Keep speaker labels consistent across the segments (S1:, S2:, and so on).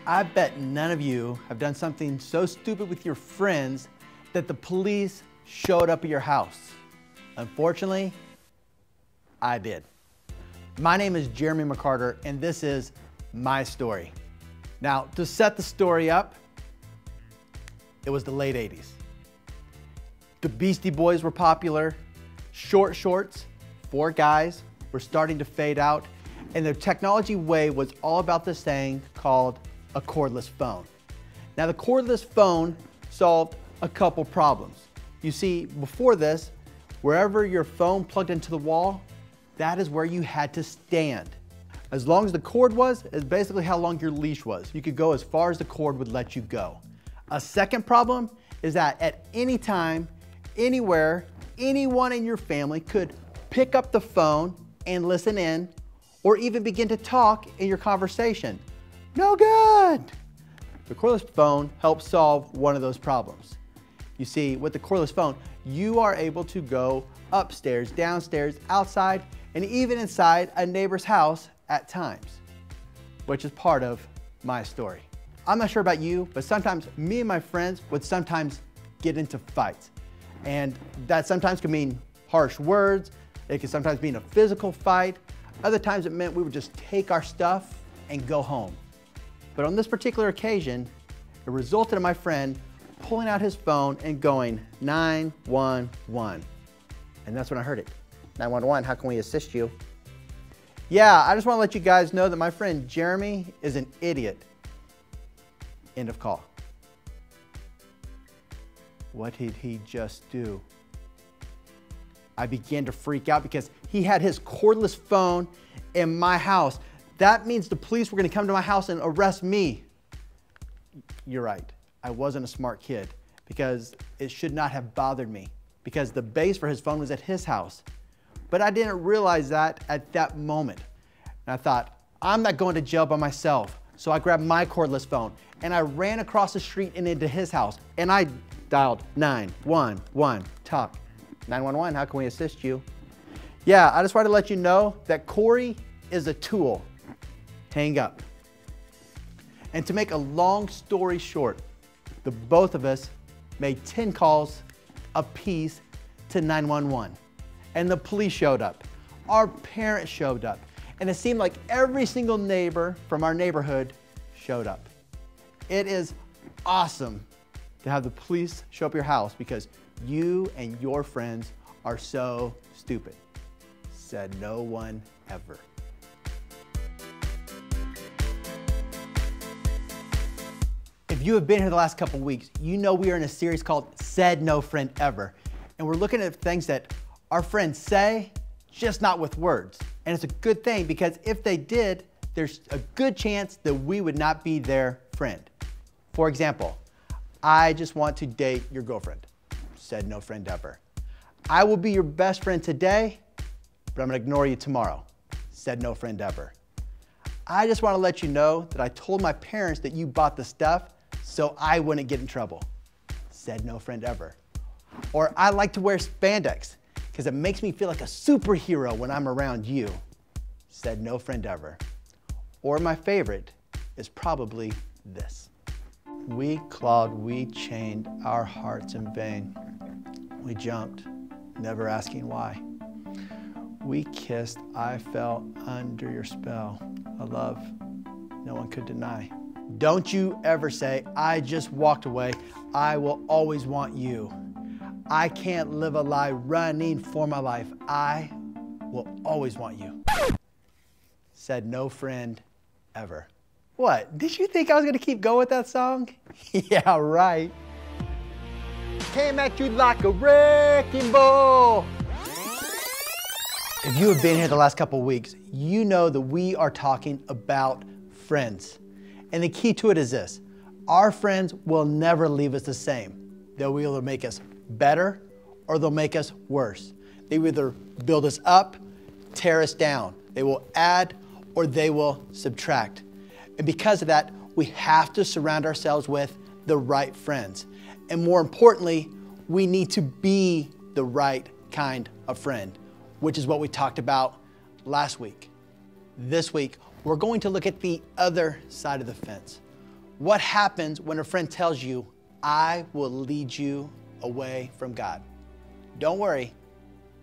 S1: I bet none of you have done something so stupid with your friends that the police showed up at your house. Unfortunately, I did. My name is Jeremy McCarter, and this is my story. Now, to set the story up, it was the late 80s. The Beastie Boys were popular, short shorts for guys were starting to fade out, and the technology wave was all about this thing called a cordless phone. Now, the cordless phone solved a couple problems. You see, before this, wherever your phone plugged into the wall, that is where you had to stand. As long as the cord was, is basically how long your leash was. You could go as far as the cord would let you go. A second problem is that at any time, anywhere, anyone in your family could pick up the phone and listen in, or even begin to talk in your conversation. No good! The cordless phone helps solve one of those problems. You see, with the cordless phone, you are able to go upstairs, downstairs, outside, and even inside a neighbor's house at times, which is part of my story. I'm not sure about you, but sometimes me and my friends would sometimes get into fights. And that sometimes could mean harsh words. It could sometimes mean a physical fight. Other times it meant we would just take our stuff and go home. But on this particular occasion, it resulted in my friend pulling out his phone and going 911. And that's when I heard it. 911, how can we assist you? Yeah, I just want to let you guys know that my friend Jeremy is an idiot. End of call. What did he just do? I began to freak out because he had his cordless phone in my house. That means the police were going to come to my house and arrest me. You're right. I wasn't a smart kid because it should not have bothered me because the base for his phone was at his house. But I didn't realize that at that moment. And I thought, I'm not going to jail by myself. So I grabbed my cordless phone and I ran across the street and into his house and I dialed 911, talk. 911, how can we assist you? Yeah, I just wanted to let you know that Corey is a tool. Hang up. And to make a long story short, the both of us made 10 calls apiece to 911. And the police showed up. Our parents showed up. And it seemed like every single neighbor from our neighborhood showed up. It is awesome to have the police show up at your house because you and your friends are so stupid. Said no one ever. If you have been here the last couple weeks, you know we are in a series called Said No Friend Ever. And we're looking at things that our friends say, just not with words. And it's a good thing because if they did, there's a good chance that we would not be their friend. For example, I just want to date your girlfriend. Said no friend ever. I will be your best friend today, but I'm gonna ignore you tomorrow. Said no friend ever. I just wanna let you know that I told my parents that you bought the stuff so I wouldn't get in trouble. Said no friend ever. Or I like to wear spandex because it makes me feel like a superhero when I'm around you. Said no friend ever. Or my favorite is probably this. We clawed, we chained our hearts in vain. We jumped, never asking why. We kissed, I fell under your spell, a love no one could deny. Don't you ever say, I just walked away, I will always want you. I can't live a lie running for my life, I will always want you. Said no friend ever. What, did you think I was gonna keep going with that song? Yeah, right. Came at you like a wrecking ball. If you have been here the last couple of weeks, you know that we are talking about friends. And the key to it is this. Our friends will never leave us the same. They'll either make us better or they'll make us worse. They will either build us up, tear us down. They will add or they will subtract. And because of that, we have to surround ourselves with the right friends. And more importantly, we need to be the right kind of friend, which is what we talked about last week. This week, we're going to look at the other side of the fence. What happens when a friend tells you, I will lead you away from God? Don't worry,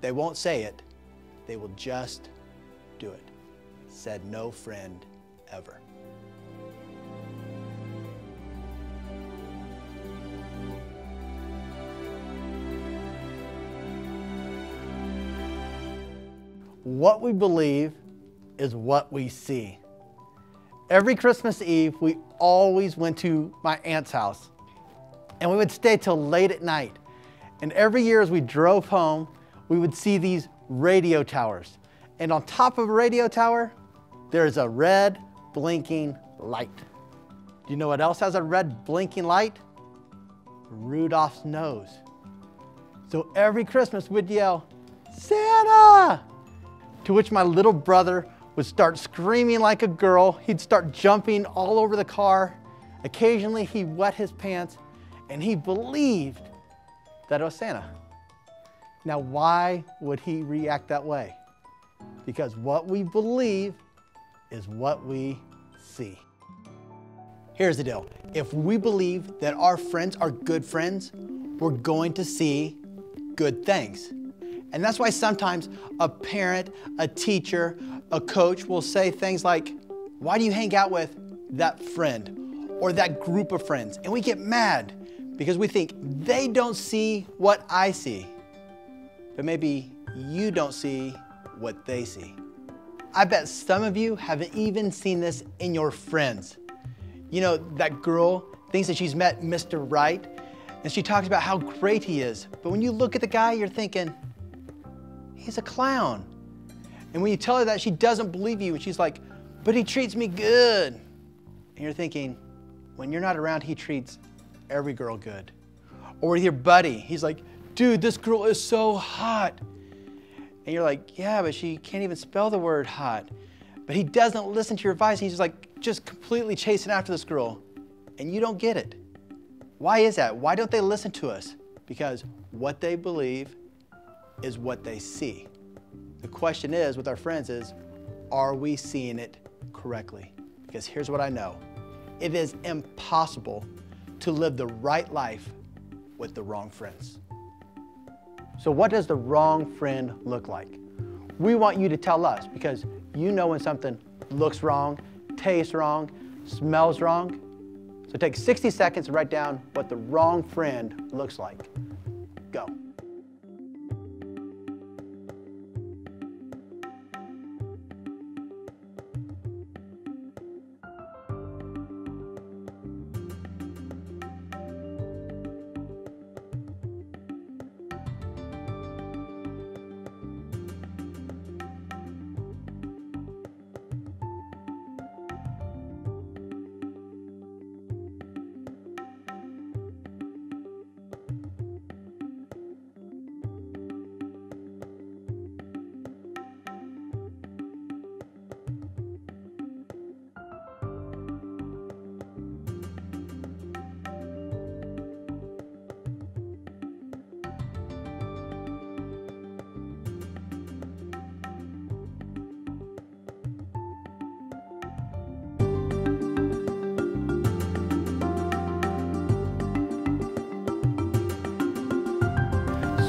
S1: they won't say it. They will just do it. Said no friend ever. What we believe is what we see. Every Christmas Eve, we always went to my aunt's house, and we would stay till late at night. And every year as we drove home, we would see these radio towers. And on top of a radio tower, there's a red blinking light. Do you know what else has a red blinking light? Rudolph's nose. So every Christmas we'd yell, Santa! To which my little brother would start screaming like a girl. He'd start jumping all over the car. Occasionally he'd wet his pants, and he believed that it was Santa. Now, why would he react that way? Because what we believe is what we see. Here's the deal. If we believe that our friends are good friends, we're going to see good things. And that's why sometimes a parent, a teacher, a coach will say things like, why do you hang out with that friend or that group of friends? And we get mad because we think they don't see what I see. But maybe you don't see what they see. I bet some of you haven't even seen this in your friends. You know, that girl thinks that she's met Mr. Right, and she talks about how great he is. But when you look at the guy, you're thinking, he's a clown. And when you tell her that, she doesn't believe you. And she's like, but he treats me good. And you're thinking, when you're not around, he treats every girl good. Or with your buddy, he's like, dude, this girl is so hot. And you're like, yeah, but she can't even spell the word hot. But he doesn't listen to your advice. He's just completely chasing after this girl. And you don't get it. Why is that? Why don't they listen to us? Because what they believe is what they see. The question is, with our friends is, are we seeing it correctly? Because here's what I know. It is impossible to live the right life with the wrong friends. So what does the wrong friend look like? We want you to tell us, because you know when something looks wrong, tastes wrong, smells wrong. So take 60 seconds to write down what the wrong friend looks like. Go.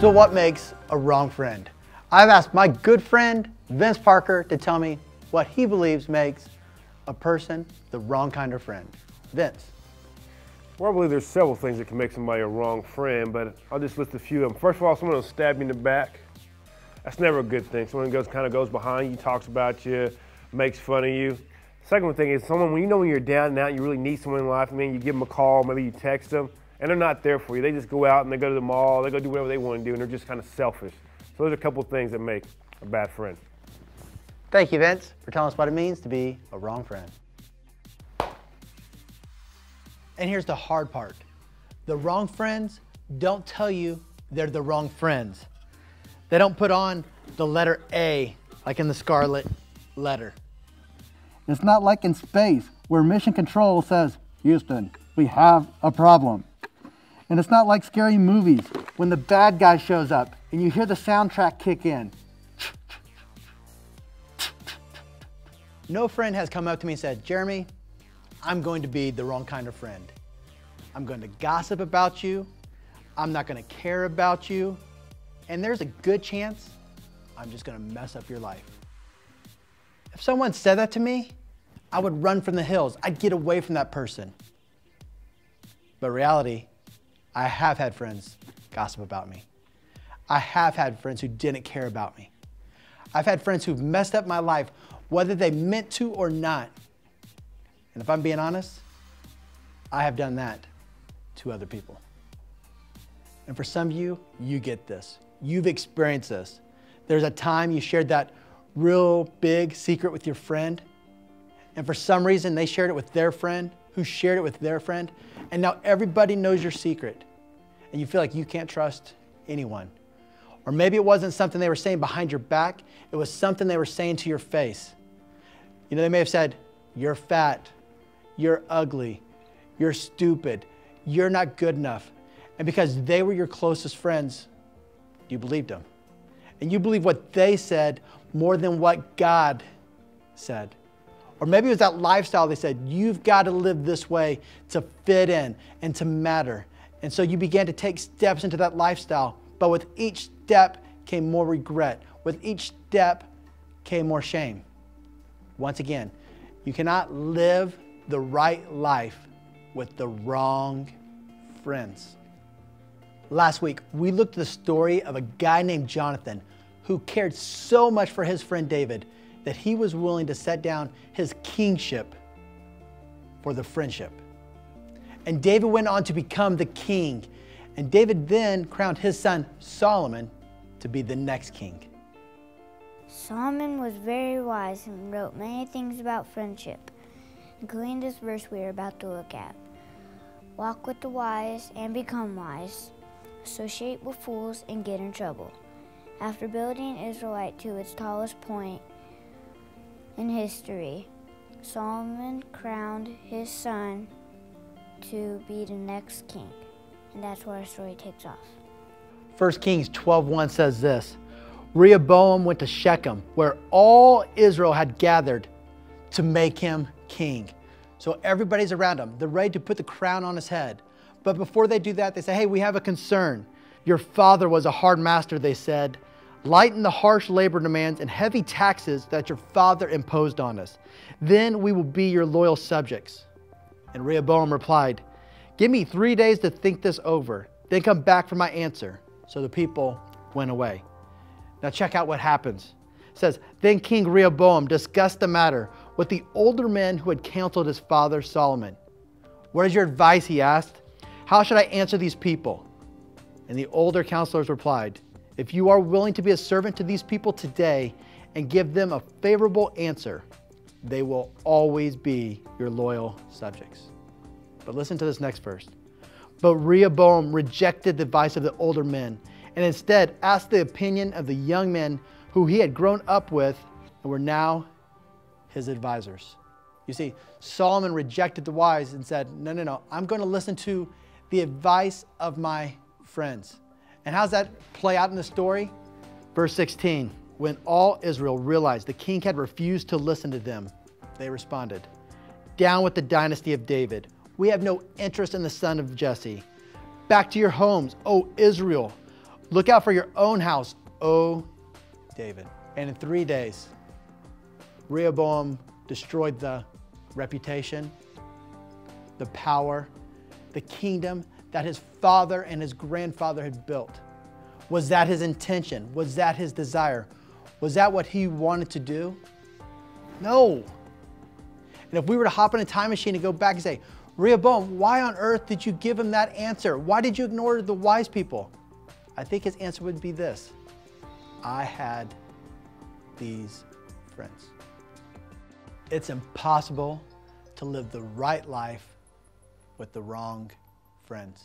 S1: So what makes a wrong friend? I've asked my good friend, Vince Parker, to tell me what he believes makes a person the wrong kind of friend. Vince.
S2: Well, I believe there's several things that can make somebody a wrong friend, but I'll just list a few of them. First of all, someone will stab you in the back. That's never a good thing. Someone kind of goes behind you, talks about you, makes fun of you. Second thing is someone, when you know when you're down and out, you really need someone in life, I mean, you give them a call, maybe you text them, and they're not there for you. They just go out and they go to the mall, they go do whatever they want to do, and they're just kind of selfish. So there's a couple of things that make a bad friend.
S1: Thank you, Vince, for telling us what it means to be a wrong friend. And here's the hard part. The wrong friends don't tell you they're the wrong friends. They don't put on the letter A, like in the Scarlet Letter.
S3: It's not like in space, where Mission Control says, Houston, we have a problem. And it's not like scary movies, when the bad guy shows up and you hear the soundtrack kick in.
S1: No friend has come up to me and said, Jeremy, I'm going to be the wrong kind of friend. I'm going to gossip about you. I'm not going to care about you. And there's a good chance I'm just going to mess up your life. If someone said that to me, I would run from the hills. I'd get away from that person. But reality, I have had friends gossip about me. I have had friends who didn't care about me. I've had friends who've messed up my life, whether they meant to or not. And if I'm being honest, I have done that to other people. And for some of you, you get this. You've experienced this. There's a time you shared that real big secret with your friend, and for some reason they shared it with their friend, who shared it with their friend, and now everybody knows your secret, and you feel like you can't trust anyone. Or maybe it wasn't something they were saying behind your back, it was something they were saying to your face. You know, they may have said, "You're fat, you're ugly, you're stupid, you're not good enough." And because they were your closest friends, you believed them. And you believe what they said more than what God said. Or maybe it was that lifestyle they said, you've got to live this way to fit in and to matter. And so you began to take steps into that lifestyle. But with each step came more regret. With each step came more shame. Once again, you cannot live the right life with the wrong friends. Last week, we looked at the story of a guy named Jonathan who cared so much for his friend David that he was willing to set down his kingship for the friendship. And David went on to become the king. And David then crowned his son Solomon to be the next king.
S4: Solomon was very wise and wrote many things about friendship, including this verse we are about to look at. Walk with the wise and become wise. Associate with fools and get in trouble. After building Israelite to its tallest point in history, Solomon crowned his son to be the next king. And that's where our story takes off.
S1: 1 Kings 12:1 says this, Rehoboam went to Shechem, where all Israel had gathered to make him king. So everybody's around him. They're ready to put the crown on his head. But before they do that, they say, hey, we have a concern. Your father was a hard master, they said. Lighten the harsh labor demands and heavy taxes that your father imposed on us. Then we will be your loyal subjects. And Rehoboam replied, give me 3 days to think this over, then come back for my answer. So the people went away. Now check out what happens. It says, then King Rehoboam discussed the matter with the older men who had counseled his father Solomon. What is your advice, he asked. How should I answer these people? And the older counselors replied, if you are willing to be a servant to these people today and give them a favorable answer, they will always be your loyal subjects. But listen to this next verse. But Rehoboam rejected the advice of the older men and instead asked the opinion of the young men who he had grown up with and were now his advisors. You see, Solomon rejected the wise and said, no, I'm going to listen to the advice of my friends. And how does that play out in the story? Verse 16, when all Israel realized the king had refused to listen to them, they responded, down with the dynasty of David. We have no interest in the son of Jesse. Back to your homes, O Israel. Look out for your own house, O David. And in 3 days, Rehoboam destroyed the reputation, the power, the kingdom that his father and his grandfather had built. Was that his intention? Was that his desire? Was that what he wanted to do? No. And if we were to hop in a time machine and go back and say, Rehoboam, why on earth did you give him that answer? Why did you ignore the wise people? I think his answer would be this. I had these friends. It's impossible to live the right life with the wrong friends.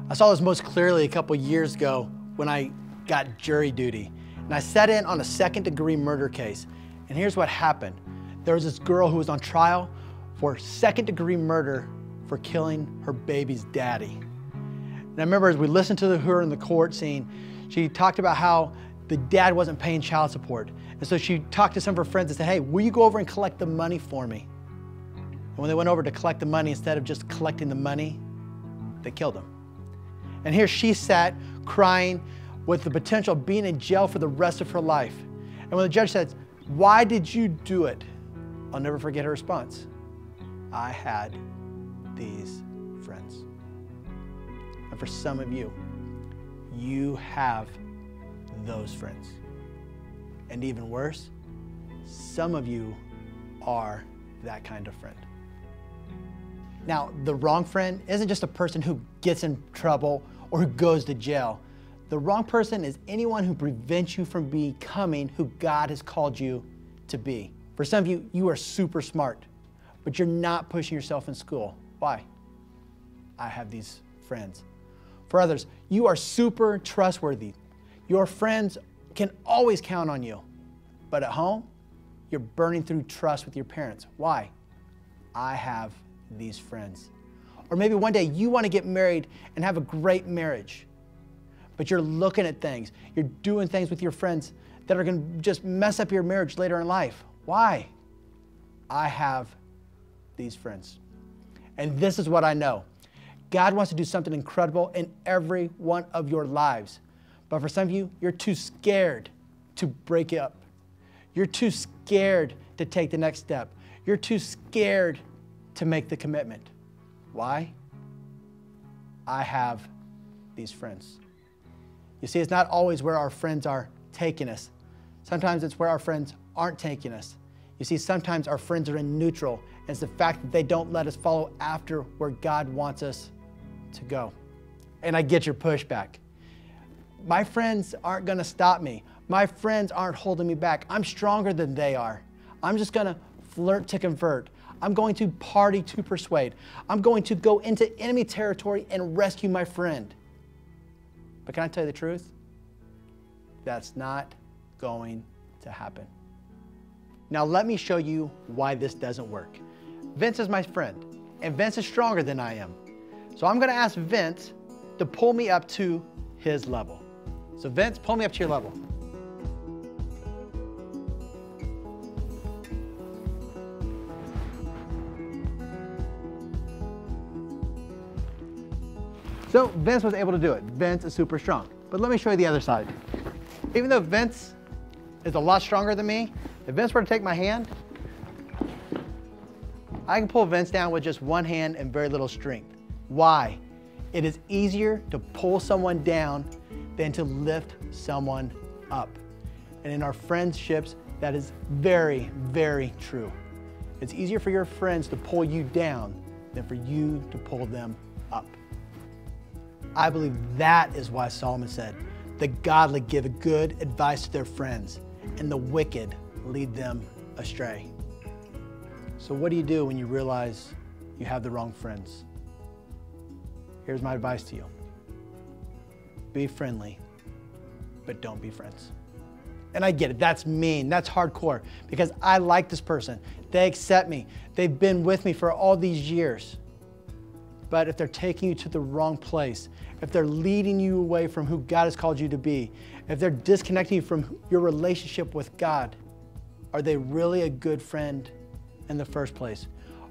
S1: I saw this most clearly a couple years ago when I got jury duty. And I sat in on a second-degree murder case. And here's what happened. There was this girl who was on trial for second-degree murder for killing her baby's daddy. And I remember as we listened to her in the court scene, she talked about how the dad wasn't paying child support. And so she talked to some of her friends and said, hey, will you go over and collect the money for me? And when they went over to collect the money, instead of just collecting the money, they killed him. And here she sat crying with the potential of being in jail for the rest of her life. And when the judge said, "Why did you do it?" I'll never forget her response. "I had these friends." And for some of you, you have those friends. And even worse, some of you are that kind of friend. Now, the wrong friend isn't just a person who gets in trouble or who goes to jail. The wrong person is anyone who prevents you from becoming who God has called you to be. For some of you, you are super smart, but you're not pushing yourself in school. Why? I have these friends. For others, you are super trustworthy. Your friends can always count on you. But at home, you're burning through trust with your parents. Why? I have these friends. Or maybe one day you want to get married and have a great marriage, but you're looking at things, you're doing things with your friends that are going to just mess up your marriage later in life. Why? I have these friends. And this is what I know. God wants to do something incredible in every one of your lives. But for some of you, you're too scared to break up. You're too scared to take the next step. You're too scared to make the commitment. Why? I have these friends. You see, it's not always where our friends are taking us. Sometimes it's where our friends aren't taking us. You see, sometimes our friends are in neutral, and it's the fact that they don't let us follow after where God wants us to go. And I get your pushback. My friends aren't going to stop me. My friends aren't holding me back. I'm stronger than they are. I'm just going to flirt to convert. I'm going to party to persuade. I'm going to go into enemy territory and rescue my friend. But can I tell you the truth? That's not going to happen. Now let me show you why this doesn't work. Vince is my friend, and Vince is stronger than I am. So I'm going to ask Vince to pull me up to his level. So Vince, pull me up to your level. So Vince was able to do it. Vince is super strong. But let me show you the other side. Even though Vince is a lot stronger than me, if Vince were to take my hand, I can pull Vince down with just one hand and very little strength. Why? It is easier to pull someone down than to lift someone up. And in our friendships, that is very, very true. It's easier for your friends to pull you down than for you to pull them up. I believe that is why Solomon said, "The godly give good advice to their friends, and the wicked lead them astray." So what do you do when you realize you have the wrong friends? Here's my advice to you. Be friendly, but don't be friends. And I get it, that's mean, that's hardcore, because I like this person. They accept me. They've been with me for all these years. But if they're taking you to the wrong place, if they're leading you away from who God has called you to be, if they're disconnecting you from your relationship with God, are they really a good friend in the first place?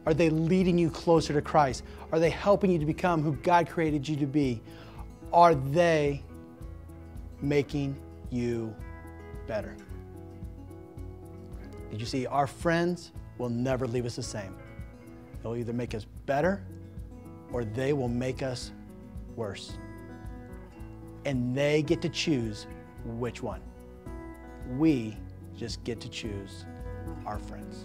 S1: Are they leading you closer to Christ? Are they helping you to become who God created you to be? Are they making you better? Did you see? Our friends will never leave us the same. They'll either make us better or they will make us worse. And they get to choose which one. We just get to choose our friends.